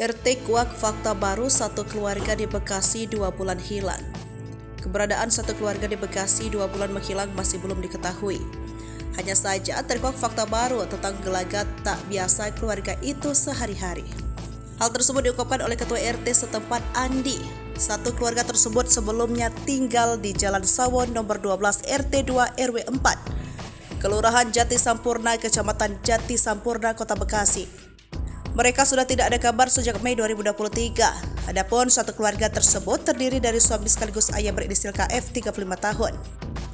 RT kuak fakta baru satu keluarga di Bekasi 2 bulan hilang. Keberadaan satu keluarga di Bekasi 2 bulan menghilang masih belum diketahui. Hanya saja terkuak fakta baru tentang gelagat tak biasa keluarga itu sehari-hari. Hal tersebut diungkapkan oleh Ketua RT setempat Andi. Satu keluarga tersebut sebelumnya tinggal di Jalan Sawon nomor 12 RT 2 RW 4, Kelurahan Jati Sampurna, Kecamatan Jati Sampurna, Kota Bekasi. Mereka sudah tidak ada kabar sejak Mei 2023. Adapun satu keluarga tersebut terdiri dari suami sekaligus ayah berinisial KF 35 tahun,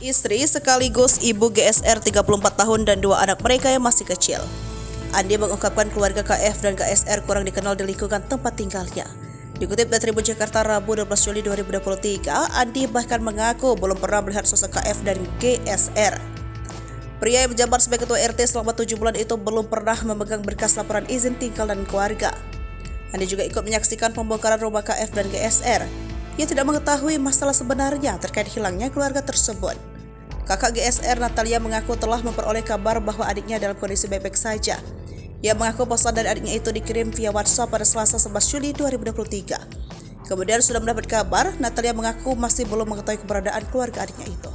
istri sekaligus ibu GSR 34 tahun dan dua anak mereka yang masih kecil. Andi mengungkapkan keluarga KF dan GSR kurang dikenal di lingkungan tempat tinggalnya. Dikutip dari Tribun Jakarta Rabu 12 Juli 2023, Andi bahkan mengaku belum pernah melihat sosok KF dan GSR. Pria yang menjabat sebagai Ketua RT selama 7 bulan itu belum pernah memegang berkas laporan izin tinggal dan keluarga. Andi juga ikut menyaksikan pembongkaran rumah KF dan GSR. Ia tidak mengetahui masalah sebenarnya terkait hilangnya keluarga tersebut. Kakak GSR Natalia mengaku telah memperoleh kabar bahwa adiknya dalam kondisi baik-baik saja. Ia mengaku pesan dari adiknya itu dikirim via WhatsApp pada Selasa 11 Juli 2023. Kemudian sudah mendapat kabar, Natalia mengaku masih belum mengetahui keberadaan keluarga adiknya itu.